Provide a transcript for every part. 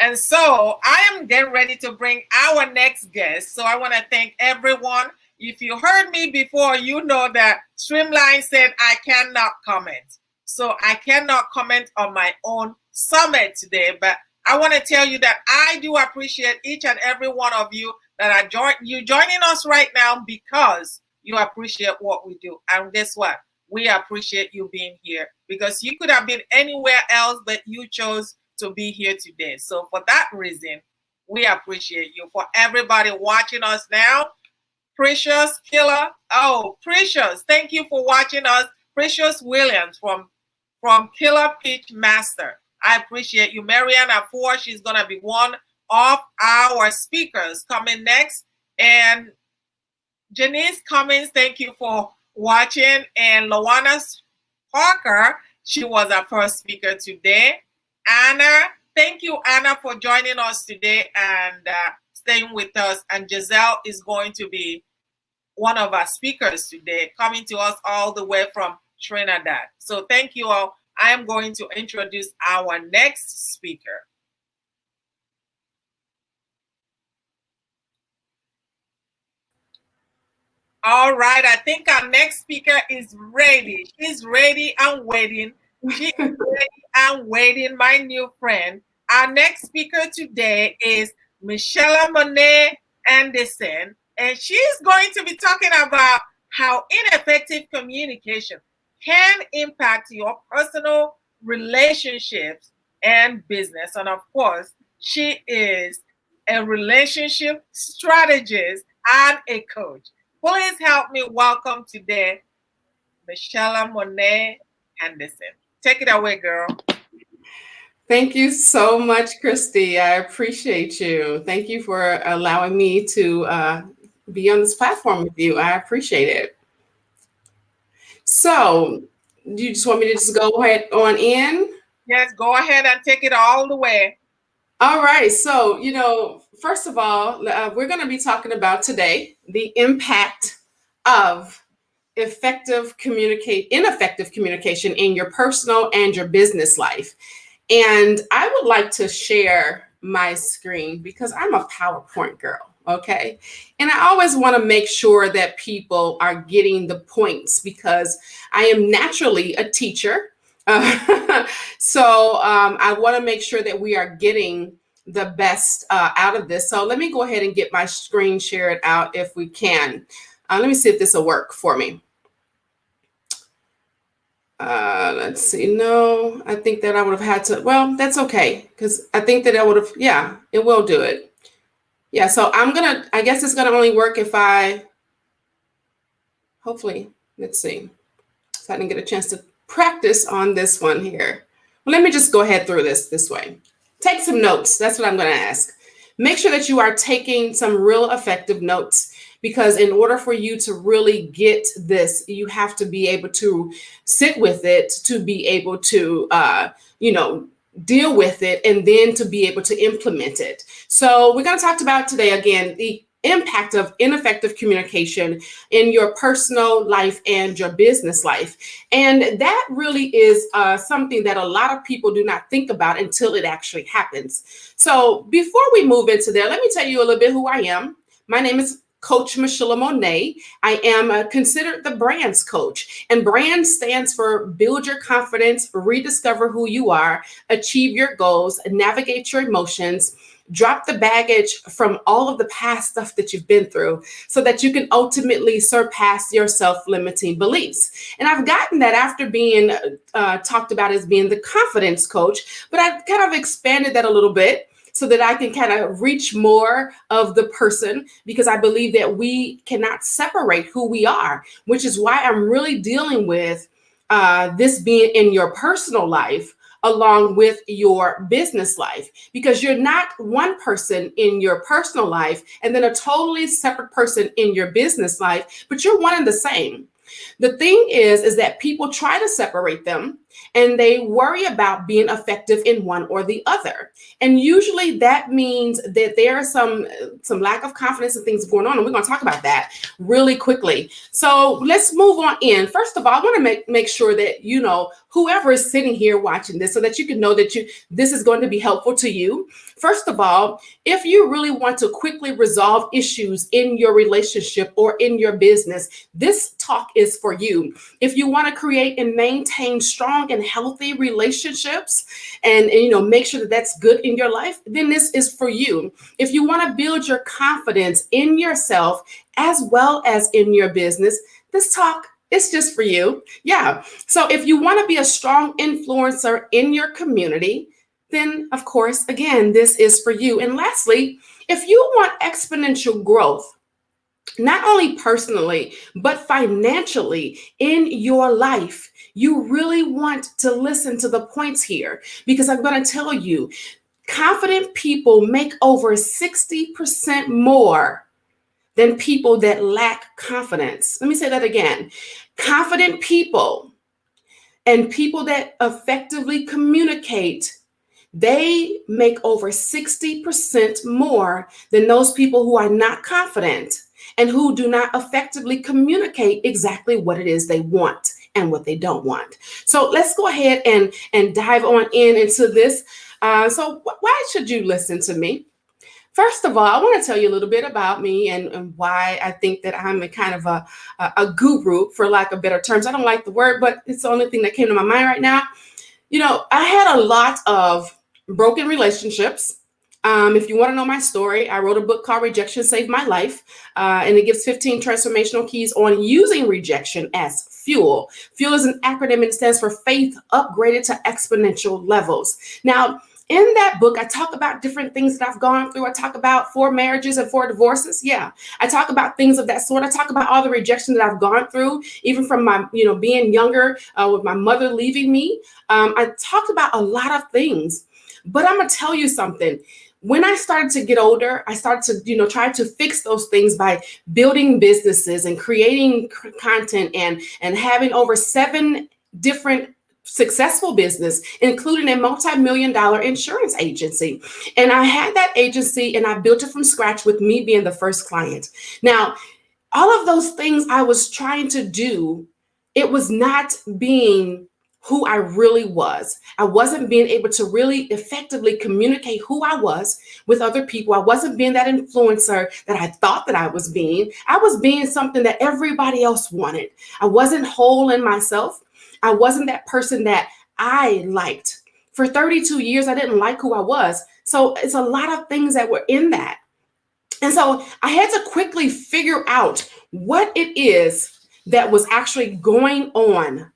And so I am getting ready to bring our next guest. So I want to thank everyone. If you heard me before, you know that Streamline said I cannot comment. So I cannot comment on my own summit today, but I want to tell you that I do appreciate each and every one of you that are joining us right now because you appreciate what we do. And guess what? We appreciate you being here because you could have been anywhere else, but you chose to be here today. So for that reason, we appreciate you. For everybody watching us now, Precious Killer. Oh, Precious, thank you for watching us. Precious Williams from Killer Pitch Master. I appreciate you. Mariana Ford, she's going to be one of our speakers coming next. And Janice Cummins, thank you for watching. And Loana Parker, she was our first speaker today. Anna, thank you, Anna, for joining us today and staying with us. And Giselle is going to be one of our speakers today, coming to us all the way from Trinidad. So thank you all. I am going to introduce our next speaker. All right, I think our next speaker is ready. She's ready and waiting. She is ready and waiting, my new friend. Our next speaker today is Michelamone Anderson, and she's going to be talking about how ineffective communication can impact your personal relationships and business. And of course, she is a relationship strategist and a coach. Please help me welcome today Michelamone Anderson. Take it away, girl. Thank you so much, Christy. I appreciate you. Thank you for allowing me to be on this platform with you. I appreciate it. So, you just want me to just go ahead on in? Yes, go ahead and take it all the way. All right. So, first of all, we're going to be talking about today the impact of ineffective communication in your personal and your business life. And I would like to share my screen because I'm a PowerPoint girl. Okay. And I always want to make sure that people are getting the points because I am naturally a teacher. So I want to make sure that we are getting the best out of this. So let me go ahead and get my screen shared out if we can. Let me see if this will work for me. Let's see. No, I think that I would have had to. Well, that's okay because I think that I would have. Yeah, it will do it. Yeah. So I guess it's going to only work if hopefully, let's see. So I didn't get a chance to practice on this one here. Well, let me just go ahead through this way. Take some notes. That's what I'm going to ask. Make sure that you are taking some real effective notes because in order for you to really get this, you have to be able to sit with it, to be able to, deal with it, and then to be able to implement it. So we're going to talk about today, again, the impact of ineffective communication in your personal life and your business life. And that really is something that a lot of people do not think about until it actually happens. So before we move into there, let me tell you a little bit who I am. My name is Coach Michelamone. I am considered the brand's coach, and brand stands for build your confidence, rediscover who you are, achieve your goals, navigate your emotions, drop the baggage from all of the past stuff that you've been through so that you can ultimately surpass your self-limiting beliefs. And I've gotten that after being talked about as being the confidence coach, but I've kind of expanded that a little bit so that I can kind of reach more of the person because I believe that we cannot separate who we are, which is why I'm really dealing with this being in your personal life along with your business life, because you're not one person in your personal life and then a totally separate person in your business life, but you're one and the same. The thing is that people try to separate them and they worry about being effective in one or the other. And usually that means that there are some lack of confidence and things going on, and we're going to talk about that really quickly. So let's move on in. First of all, I want to make sure that you know whoever is sitting here watching this, so that you can know that this is going to be helpful to you. First of all, if you really want to quickly resolve issues in your relationship or in your business, this talk is for you. If you want to create and maintain strong and healthy relationships and make sure that that's good in your life, then this is for you. If you want to build your confidence in yourself as well as in your business, this talk is just for you. Yeah. So if you want to be a strong influencer in your community, then of course, again, this is for you. And lastly, if you want exponential growth, not only personally, but financially in your life, you really want to listen to the points here, because I'm going to tell you, confident people make over 60% more than people that lack confidence. Let me say that again. Confident people and people that effectively communicate, they make over 60% more than those people who are not confident and who do not effectively communicate exactly what it is they want and what they don't want. So let's go ahead and dive on into this. So why should you listen to me? First of all, I want to tell you a little bit about me and why I think that I'm a kind of a guru, for lack of better terms. I don't like the word, but it's the only thing that came to my mind right now. I had a lot of broken relationships. If you want to know my story, I wrote a book called Rejection Saved My Life, and it gives 15 transformational keys on using rejection as fuel. Fuel is an acronym, and it stands for faith upgraded to exponential levels. Now, in that book, I talk about different things that I've gone through. I talk about 4 marriages and 4 divorces. Yeah, I talk about things of that sort. I talk about all the rejection that I've gone through, even from my, being younger, with my mother leaving me. I talked about a lot of things, but I'm going to tell you something. When I started to get older, I started to, try to fix those things by building businesses and creating content and having over 7 different successful business, including a multi-million-dollar insurance agency. And I had that agency and I built it from scratch with me being the first client. Now, all of those things I was trying to do, it was not being who I really was. I wasn't being able to really effectively communicate who I was with other people. I wasn't being that influencer that I thought that I was being. I was being something that everybody else wanted. I wasn't whole in myself. I wasn't that person that I liked. For 32 years, I didn't like who I was. So it's a lot of things that were in that. And so I had to quickly figure out what it is that was actually going on.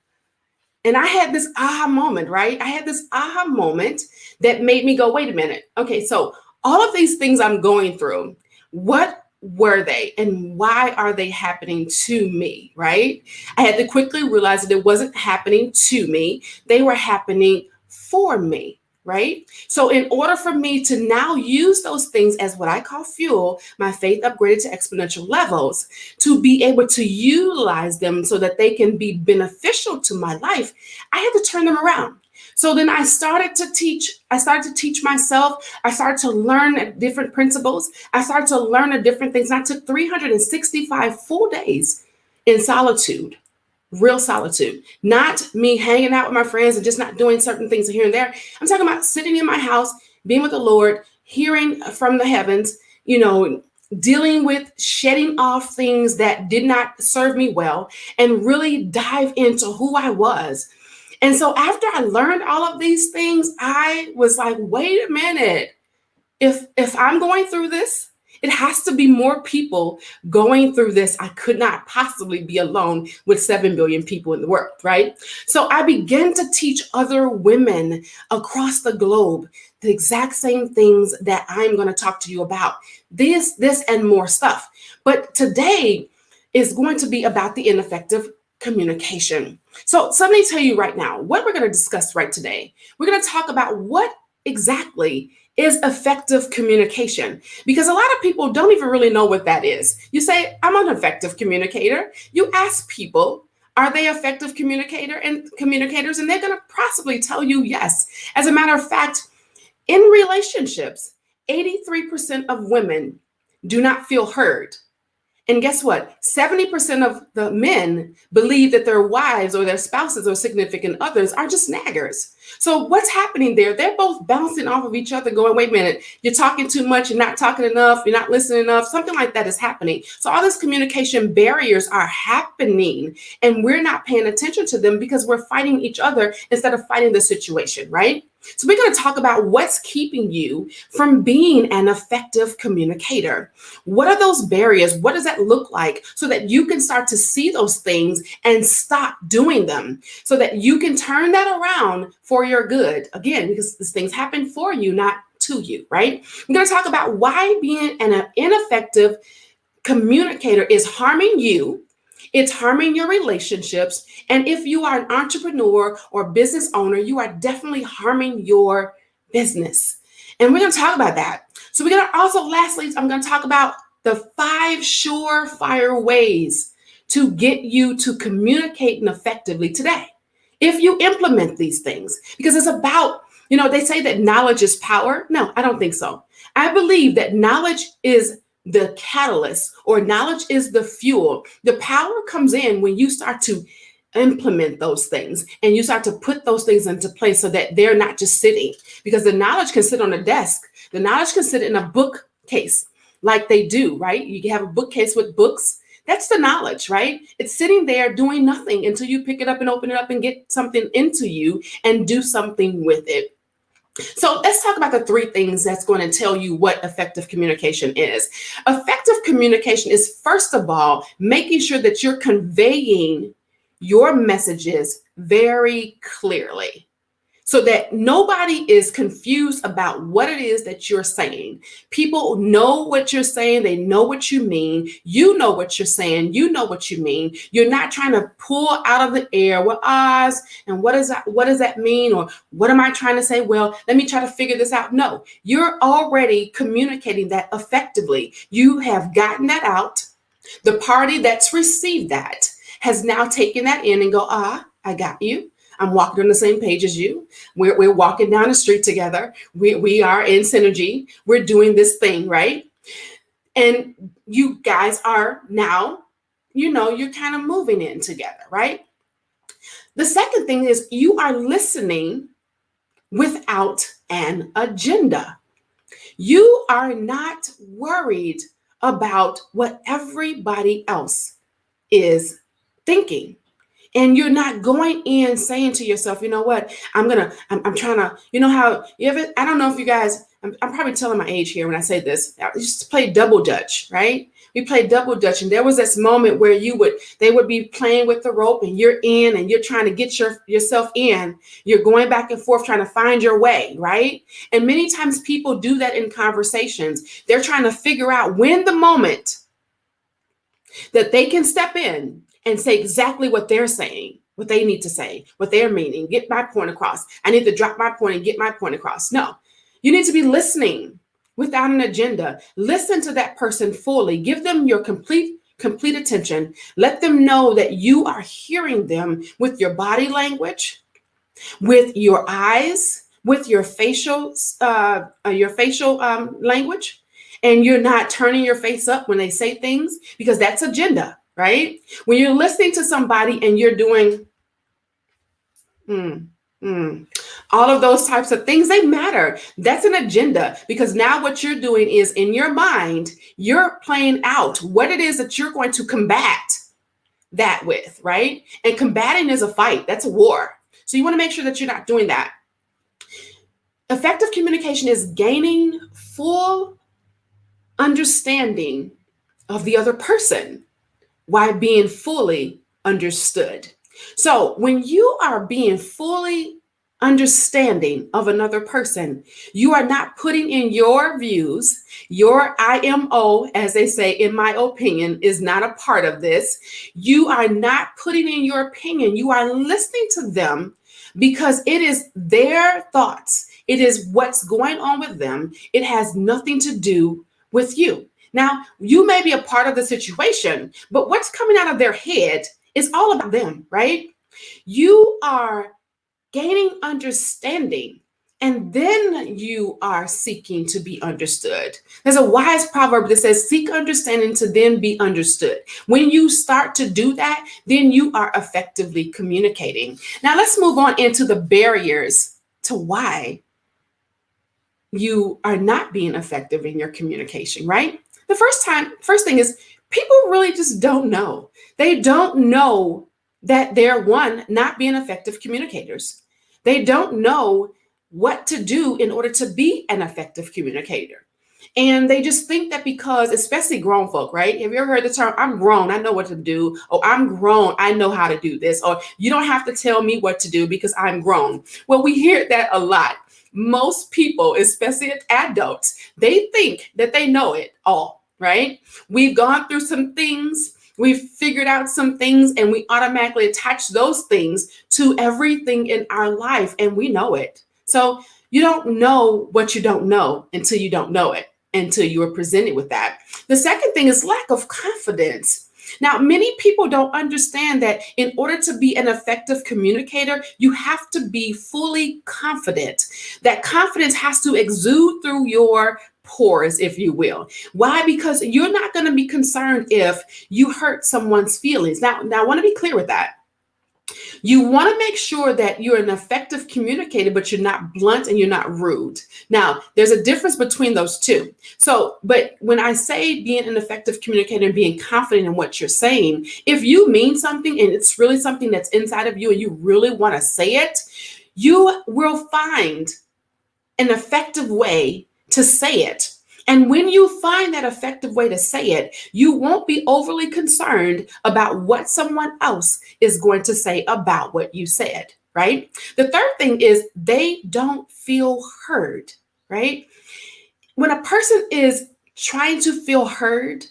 And I had this aha moment, right? I had this aha moment that made me go, wait a minute. Okay, so all of these things I'm going through, what were they and why are they happening to me, right? I had to quickly realize that it wasn't happening to me. They were happening for me, right? So in order for me to now use those things as what I call fuel, my faith upgraded to exponential levels, to be able to utilize them so that they can be beneficial to my life, I had to turn them around. So then I started to teach myself. I started to learn different principles. I started to learn the different things. And I took 365 full days in solitude, real solitude, not me hanging out with my friends and just not doing certain things here and there. I'm talking about sitting in my house, being with the Lord, hearing from the heavens, dealing with shedding off things that did not serve me well and really dive into who I was. And so after I learned all of these things, I was like, wait a minute. If I'm going through this, it has to be more people going through this. I could not possibly be alone with 7 billion people in the world, right? So I began to teach other women across the globe the exact same things that I'm going to talk to you about. This, and more stuff. But today is going to be about the ineffective communication. So let me tell you right now, what we're going to discuss right today. We're going to talk about what exactly is effective communication, because a lot of people don't even really know what that is. You say, I'm an effective communicator. You ask people, Are they effective communicators? And they're going to possibly tell you yes. As a matter of fact, in relationships, 83% of women do not feel heard. And guess what? 70% of the men believe that their wives or their spouses or significant others are just naggers. So what's happening there? They're both bouncing off of each other going, wait a minute, you're talking too much, you're not talking enough, you're not listening enough. Something like that is happening. So all these communication barriers are happening and we're not paying attention to them because we're fighting each other instead of fighting the situation, right? So we're going to talk about what's keeping you from being an effective communicator. What are those barriers? What does that look like so that you can start to see those things and stop doing them so that you can turn that around for your good? Again, because these things happen for you, not to you, right? We're going to talk about why being an ineffective communicator is harming you. It's harming your relationships. And if you are an entrepreneur or business owner, you are definitely harming your business. And we're going to talk about that. So we're going to also, lastly, I'm going to talk about the 5 surefire ways to get you to communicating effectively today. If you implement these things, because it's about, they say that knowledge is power. No, I don't think so. I believe that knowledge is the catalyst, or knowledge is the fuel. The power comes in when you start to implement those things and you start to put those things into place so that they're not just sitting, because the knowledge can sit on a desk. The knowledge can sit in a bookcase like they do, right? You can have a bookcase with books. That's the knowledge, right? It's sitting there doing nothing until you pick it up and open it up and get something into you and do something with it. So let's talk about the 3 things that's going to tell you what effective communication is. Effective communication is, first of all, making sure that you're conveying your messages very clearly so that nobody is confused about what it is that you're saying. People know what you're saying. They know what you mean. You know what you're saying. You know what you mean. You're not trying to pull out of the air, what Oz, and what does that mean? Or what am I trying to say? Well, let me try to figure this out. No, you're already communicating that effectively. You have gotten that out. The party that's received that has now taken that in and go, I got you. I'm walking on the same page as you. We're walking down the street together. We are in synergy. We're doing this thing, right? And you guys are now, you're kind of moving in together, right? The second thing is you are listening without an agenda. You are not worried about what everybody else is thinking. And you're not going in saying to yourself, you know what, I'm trying to, I don't know if you guys, I'm probably telling my age here when I say this. I used to play double dutch, right? We played double dutch. And there was this moment where they would be playing with the rope and you're in and you're trying to get yourself in. You're going back and forth trying to find your way, right? And many times people do that in conversations. They're trying to figure out when the moment that they can step in and say exactly what they're saying, what they need to say, what they're meaning, get my point across. I need to drop my point and get my point across. No, you need to be listening without an agenda. Listen to that person fully. Give them your complete attention. Let them know that you are hearing them with your body language, with your eyes, with your facial language. And you're not turning your face up when they say things, because that's agenda, right? When you're listening to somebody and you're doing all of those types of things, they matter. That's an agenda, because now what you're doing is in your mind, you're playing out what it is that you're going to combat that with, right? And combating is a fight. That's a war. So you want to make sure that you're not doing that. Effective communication is gaining full understanding of the other person while being fully understood. So when you are being fully understanding of another person, you are not putting in your views. Your IMO, as they say, in my opinion, is not a part of this. You are not putting in your opinion. You are listening to them because it is their thoughts. It is what's going on with them. It has nothing to do with you. Now, you may be a part of the situation, but what's coming out of their head It's all about them, right? You are gaining understanding, and then you are seeking to be understood. There's a wise proverb that says, seek understanding to then be understood. When you start to do that, then you are effectively communicating. Now, let's move on into the barriers to why you are not being effective in your communication, right? The first thing is people really just don't know. They don't know that they're one, not being effective communicators. They don't know what to do in order to be an effective communicator. And they just think that because, especially grown folk, right? Have you ever heard the term, I'm grown, I know what to do, or I'm grown, I know how to do this, or you don't have to tell me what to do because I'm grown? Well, we hear that a lot. Most people, especially adults, they think that they know it all, right? We've gone through some things, we've figured out some things, and we automatically attach those things to everything in our life, and we know it. So you don't know what you don't know until you don't know it, until you are presented with that. The second thing is lack of confidence. Now, many people don't understand that in order to be an effective communicator, you have to be fully confident. That confidence has to exude through your pores, if you will. Why? Because you're not going to be concerned if you hurt someone's feelings. Now, I want to be clear with that. You want to make sure that you're an effective communicator, but you're not blunt and you're not rude. Now, there's a difference between those two. So, but when I say being an effective communicator and being confident in what you're saying, if you mean something and it's really something that's inside of you and you really want to say it, you will find an effective way to say it. And when you find that effective way to say it, you won't be overly concerned about what someone else is going to say about what you said, right? The third thing is they don't feel heard, right? When a person is trying to feel heard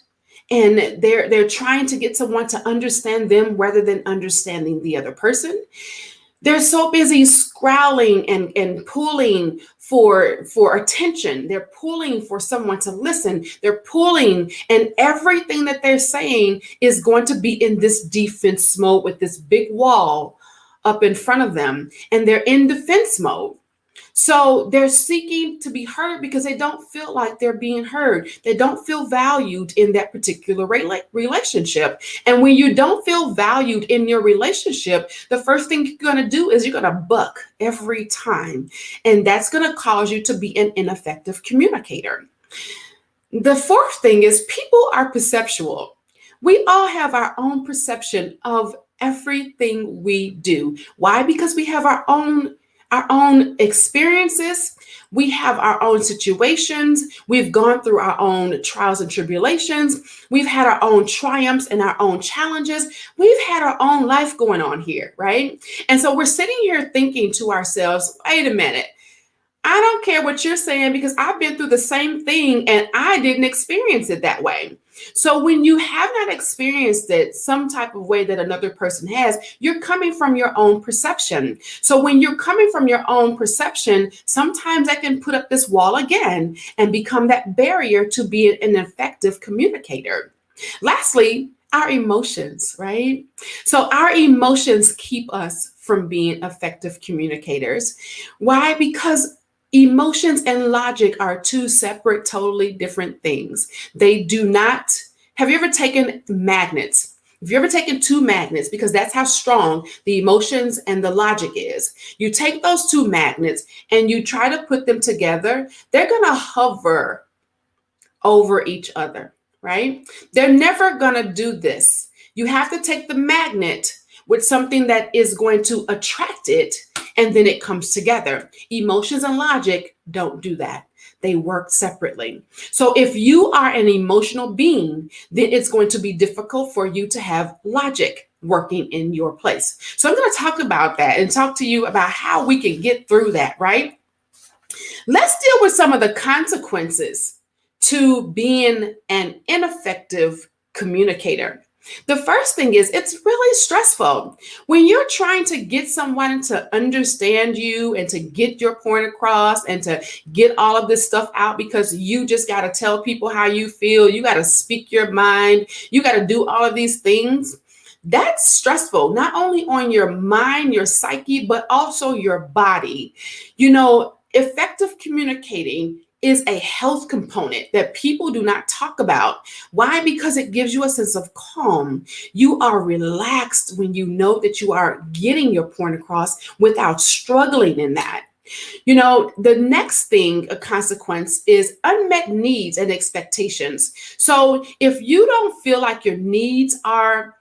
and they're trying to get someone to understand them rather than understanding the other person, they're so busy scowling and pulling for attention. They're pulling for someone to listen. They're pulling, and everything that they're saying is going to be in this defense mode with this big wall up in front of them, and they're in defense mode. So they're seeking to be heard because they don't feel like they're being heard. They don't feel valued in that particular relationship. And when you don't feel valued in your relationship, the first thing you're going to do is you're going to buck every time. And that's going to cause you to be an ineffective communicator. The fourth thing is people are perceptual. We all have our own perception of everything we do. Why? Because we have our own experiences. We have our own situations. We've gone through our own trials and tribulations. We've had our own triumphs and our own challenges. We've had our own life going on here, right? And so we're sitting here thinking to ourselves, wait a minute, I don't care what you're saying because I've been through the same thing and I didn't experience it that way. So when you have not experienced it some type of way that another person has, you're coming from your own perception. So when you're coming from your own perception, sometimes that can put up this wall again and become that barrier to be an effective communicator. Lastly, our emotions, right? So our emotions keep us from being effective communicators. Why? Because emotions and logic are two separate, totally different things. They do not. Have you ever taken magnets? If you ever taken two magnets, because that's how strong the emotions and the logic is, you take those two magnets and you try to put them together, they're going to hover over each other, right? They're never going to do this. You have to take the magnet with something that is going to attract it, and then it comes together. Emotions and logic don't do that. They work separately. So if you are an emotional being, then it's going to be difficult for you to have logic working in your place. So I'm going to talk about that and talk to you about how we can get through that, right? Let's deal with some of the consequences to being an ineffective communicator. The first thing is it's really stressful. When you're trying to get someone to understand you and to get your point across and to get all of this stuff out because you just got to tell people how you feel, you got to speak your mind, you got to do all of these things. That's stressful, not only on your mind, your psyche, but also your body. Effective communicating is a health component that people do not talk about. Why? Because it gives you a sense of calm. You are relaxed when you know that you are getting your point across without struggling in that. The next thing, a consequence, is unmet needs and expectations. So if you don't feel like your needs are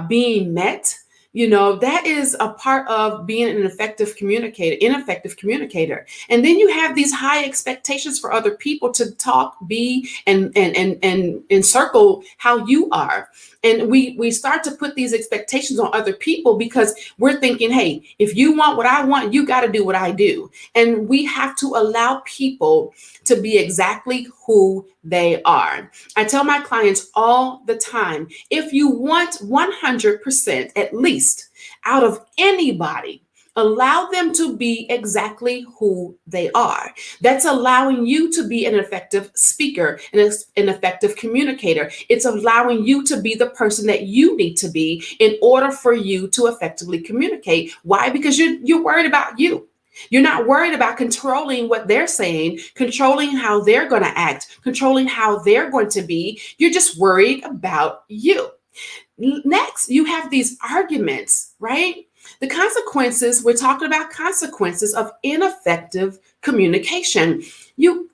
being met, that is a part of being an ineffective communicator. And then you have these high expectations for other people to talk, be, and encircle how you are. And we start to put these expectations on other people because we're thinking, hey, if you want what I want, you got to do what I do. And we have to allow people to be exactly who they are. I tell my clients all the time, if you want 100% at least out of anybody, allow them to be exactly who they are. That's allowing you to be an effective speaker and an effective communicator. It's allowing you to be the person that you need to be in order for you to effectively communicate. Why? Because you're worried about you. You're not worried about controlling what they're saying, controlling how they're going to act, controlling how they're going to be. You're just worried about you. Next, you have these arguments, right? The consequences, we're talking about consequences of ineffective communication.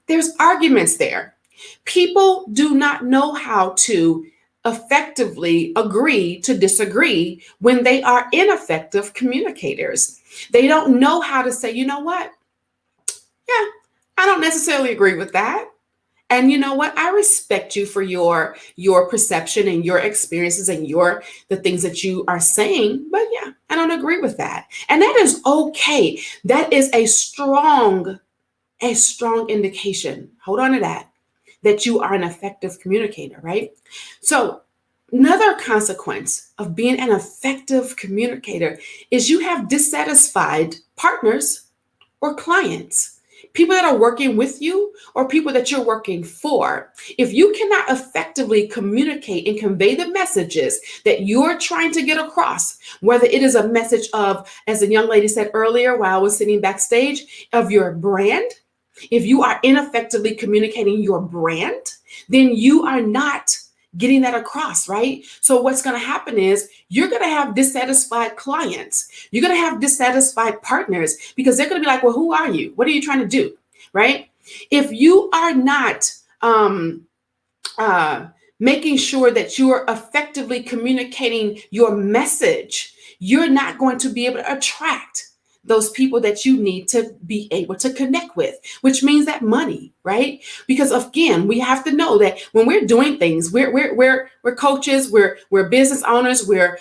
There's arguments there. People do not know how to effectively agree to disagree when they are ineffective communicators. They don't know how to say, you know what? Yeah, I don't necessarily agree with that. And you know what? I respect you for your perception and your experiences and the things that you are saying. But yeah, I don't agree with that. And that is okay. That is a strong indication. Hold on to that you are an effective communicator, right? So another consequence of being an effective communicator is you have dissatisfied partners or clients, people that are working with you or people that you're working for. If you cannot effectively communicate and convey the messages that you're trying to get across, whether it is a message of, as a young lady said earlier while I was sitting backstage, of your brand, if you are ineffectively communicating your brand, then you are not getting that across, right? So what's going to happen is you're going to have dissatisfied clients. You're going to have dissatisfied partners because they're going to be like, well, who are you? What are you trying to do? Right? If you are not making sure that you are effectively communicating your message, you're not going to be able to attract those people that you need to be able to connect with, which means that money, right? Because again, we have to know that when we're doing things, we're coaches, we're business owners, we're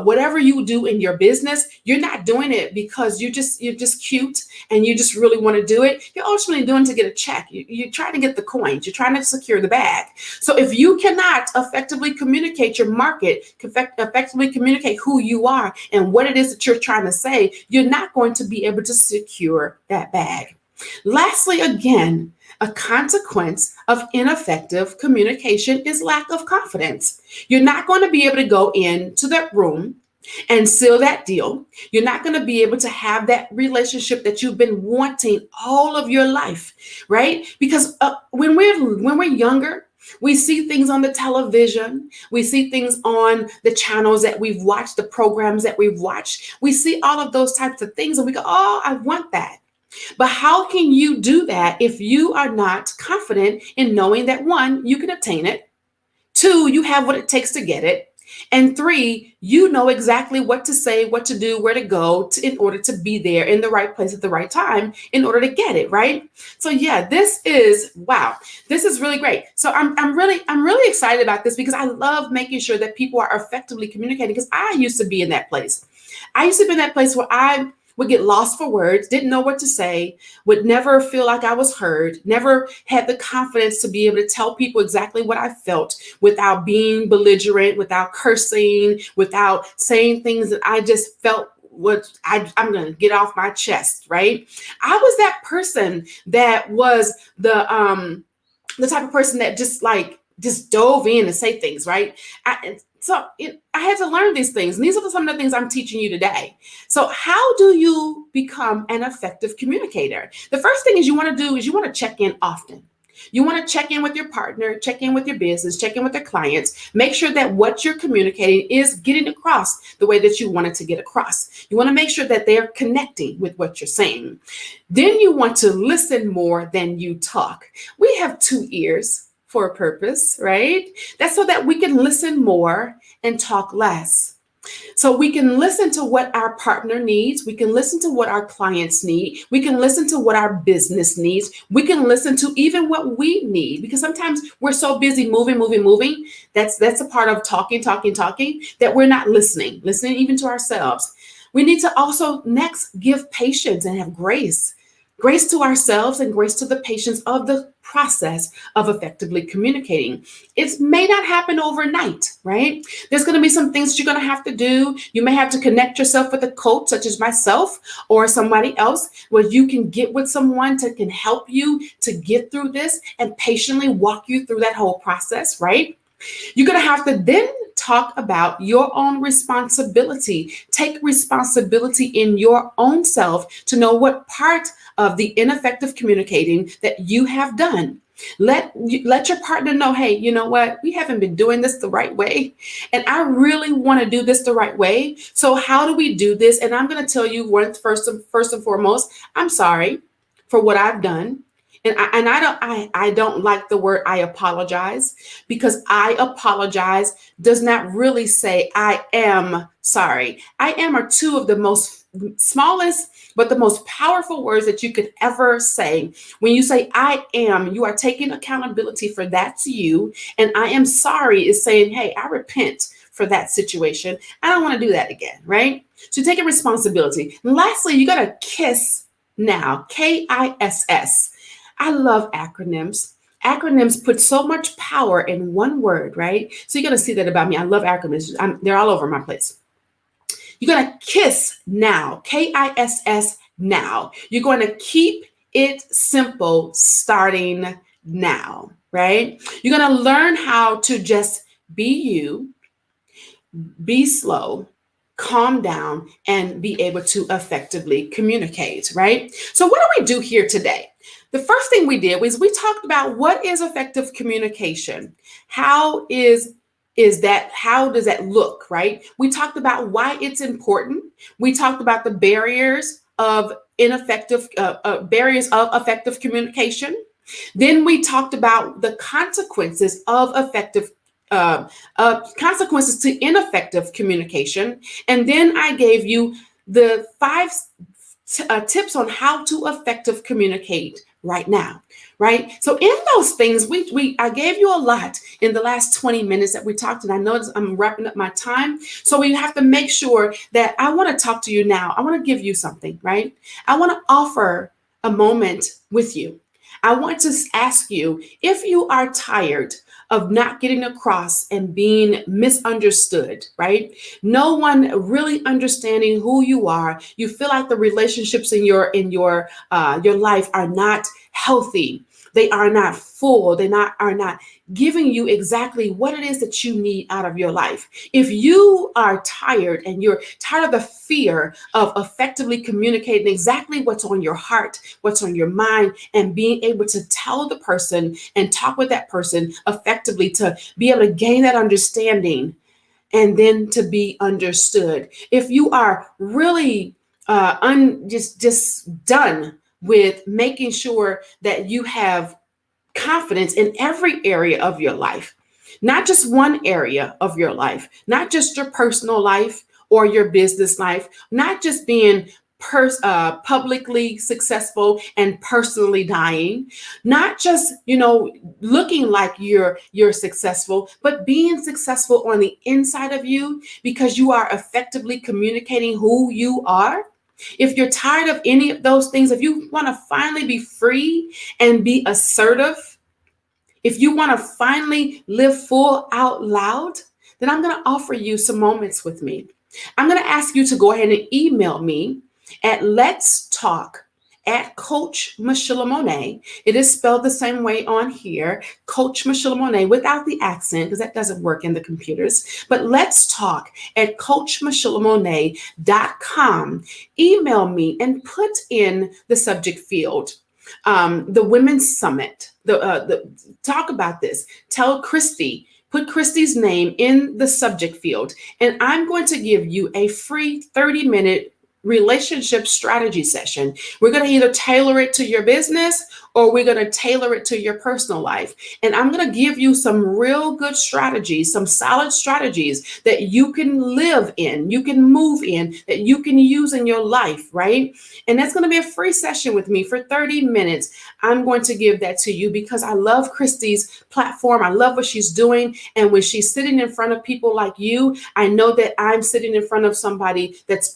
whatever you do in your business, you're not doing it because you're just cute and you just really want to do it. You're ultimately doing it to get a check. You're trying to get the coins. You're trying to secure the bag. So if you cannot effectively communicate your market, effectively communicate who you are and what it is that you're trying to say, you're not going to be able to secure that bag. Lastly, again, a consequence of ineffective communication is lack of confidence. You're not going to be able to go into that room and seal that deal. You're not going to be able to have that relationship that you've been wanting all of your life, right? Because when we're younger, we see things on the television. We see things on the channels that we've watched, the programs that we've watched. We see all of those types of things and we go, oh, I want that. But how can you do that if you are not confident in knowing that, one, you can obtain it, two, you have what it takes to get it, and three, you know exactly what to say, what to do, where to go in order to be there in the right place at the right time in order to get it, right? So yeah, this is really great. So I'm really excited about this because I love making sure that people are effectively communicating, because I used to be in that place. I used to be in that place where I would get lost for words, didn't know what to say, would never feel like I was heard, never had the confidence to be able to tell people exactly what I felt without being belligerent, without cursing, without saying things that I just felt I'm going to get off my chest, right? I was that person that was the type of person that just dove in and say things, right? I had to learn these things. And these are some of the things I'm teaching you today. So how do you become an effective communicator? The first thing is you want to check in often. You want to check in with your partner, check in with your business, check in with your clients. Make sure that what you're communicating is getting across the way that you want it to get across. You want to make sure that they're connecting with what you're saying. Then you want to listen more than you talk. We have 2 ears for a purpose, right? That's so that we can listen more and talk less. So we can listen to what our partner needs. We can listen to what our clients need. We can listen to what our business needs. We can listen to even what we need, because sometimes we're so busy moving. That's a part of talking, that we're not listening even to ourselves. We need to also next give patience and have grace to ourselves and grace to the patience of the process of effectively communicating. It may not happen overnight, right? There's going to be some things you're going to have to do. You may have to connect yourself with a coach such as myself or somebody else, where you can get with someone that can help you to get through this and patiently walk you through that whole process, right? You're going to have to then talk about your own responsibility. Take responsibility in your own self to know what part of the ineffective communicating that you have done. Let your partner know, hey, you know what? We haven't been doing this the right way. And I really want to do this the right way. So how do we do this? And I'm going to tell you first and foremost, I'm sorry for what I've done. And I don't like the word I apologize, because I apologize does not really say I am sorry. I am are 2 of the most smallest but the most powerful words that you could ever say. When you say I am, you are taking accountability for that's you. And I am sorry is saying, hey, I repent for that situation. I don't want to do that again, right? So taking responsibility. And lastly, you got to KISS now, KISS. I love acronyms. Acronyms put so much power in one word, right? So you're going to see that about me. I love acronyms. They're all over my place. You're going to KISS now, KISS now. You're going to keep it simple starting now, right? You're going to learn how to just be you, be slow, calm down, and be able to effectively communicate, right? So what do we do here today? The first thing we did was we talked about what is effective communication. How does that look, right? We talked about why it's important. We talked about the barriers of effective communication. Then we talked about the consequences of consequences to ineffective communication. And then I gave you the 5 tips on how to effective communicate right now, right? So in those things, I gave you a lot in the last 20 minutes that we talked, and I know I'm wrapping up my time. So we have to make sure that I want to talk to you now. I want to give you something, right? I want to offer a moment with you. I want to ask you, if you are tired of not getting across and being misunderstood, right? No one really understanding who you are. You feel like the relationships in your life are not healthy. They are not full. They are not giving you exactly what it is that you need out of your life. If you are tired and you're tired of the fear of effectively communicating exactly what's on your heart, what's on your mind, and being able to tell the person and talk with that person effectively to be able to gain that understanding and then to be understood. If you are really just done with making sure that you have confidence in every area of your life, not just one area of your life, not just your personal life or your business life, not just being publicly successful and personally dying, not just, looking like you're successful, but being successful on the inside of you because you are effectively communicating who you are. If you're tired of any of those things, if you want to finally be free and be assertive, if you want to finally live full out loud, then I'm going to offer you some moments with me. I'm going to ask you to go ahead and email me at letstalk at Coach Michelamone. It is spelled the same way on here, Coach Michelamone, without the accent, because that doesn't work in the computers. But let's talk at coachmichelamone.com. Email me and put in the subject field, the Women's Summit. Talk about this. Tell Christy. Put Christy's name in the subject field, and I'm going to give you a free 30-minute relationship strategy session. We're going to either tailor it to your business or we're going to tailor it to your personal life. And I'm going to give you some real good strategies, some solid strategies that you can live in, you can move in, that you can use in your life, right? And that's going to be a free session with me for 30 minutes. I'm going to give that to you because I love Christy's platform. I love what she's doing. And when she's sitting in front of people like you, I know that I'm sitting in front of somebody that's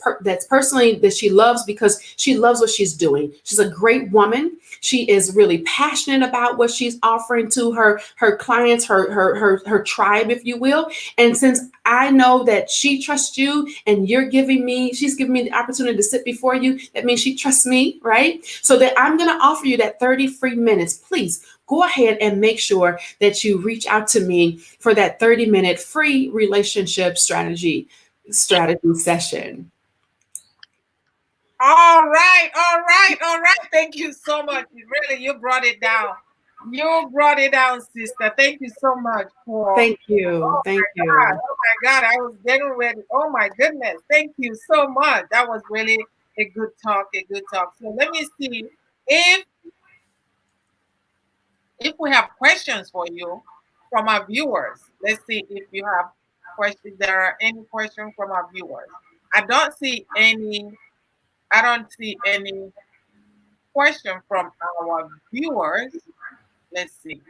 personally that she loves because she loves what she's doing. She's a great woman. She is really passionate about what she's offering to her clients, her tribe, if you will. And since I know that she trusts you and she's giving me the opportunity to sit before you, that means she trusts me, right? So that I'm going to offer you that 30 free minutes. Please go ahead and make sure that you reach out to me for that 30-minute free relationship strategy session. All right. Thank you so much. You brought it down. You brought it down, sister. Thank you so much for. Thank you. Thank you. God. Oh my God, I was getting ready. Oh my goodness. Thank you so much. That was really a good talk. So let me see if we have questions for you from our viewers. Let's see if you have questions. There are any questions from our viewers. I don't see any question from our viewers. Let's see.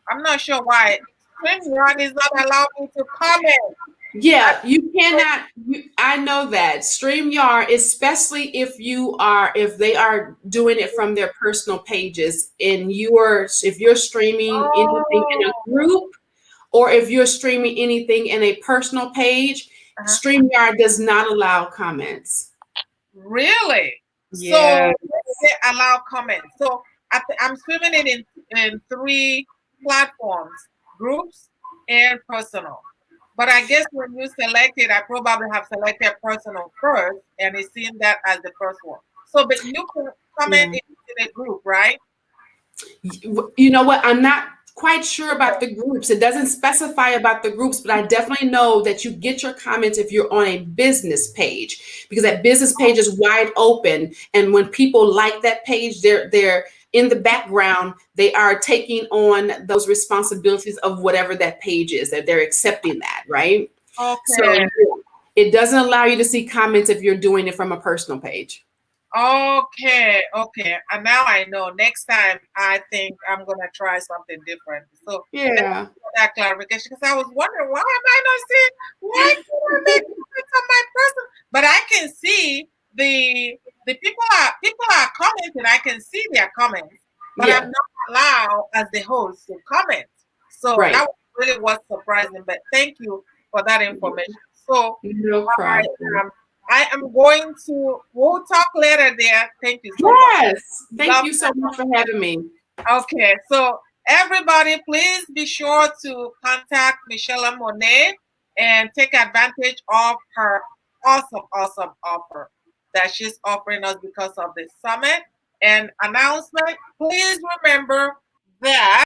I'm not sure why StreamYard is not allowing me to comment. Yeah, you cannot. I know that StreamYard, especially if they are doing it from their personal pages, and if you're streaming anything in a group, or if you're streaming anything in a personal page, StreamYard does not allow comments. Really? Yeah. So they allow comments. So I'm streaming it in 3 platforms: groups and personal. But I guess when you select it, I probably have selected personal first, and it's seeing that as the first one. So, but you can comment in a group, right? You know what? I'm not quite sure about the groups. It doesn't specify about the groups, but I definitely know that you get your comments if you're on a business page, because that business page is wide open. And when people like that page, they're in the background, they are taking on those responsibilities of whatever that page is, that they're accepting that, right? Okay. So it doesn't allow you to see comments if you're doing it from a personal page. Okay. And now I know. Next time, I think I'm gonna try something different. So yeah, that clarification, because I was wondering why am I not seeing? Why can't I make comments on my person? But I can see the people are commenting. I can see their comments, but I'm not allowed as the host to comment. So that was really what's surprising. But thank you for that information. So no problem. I am going to, we'll talk later there. Thank you so much. Thank you so much for having me. Okay, so everybody, please be sure to contact Michelamone and take advantage of her awesome offer that she's offering us because of the summit and announcement. Please remember that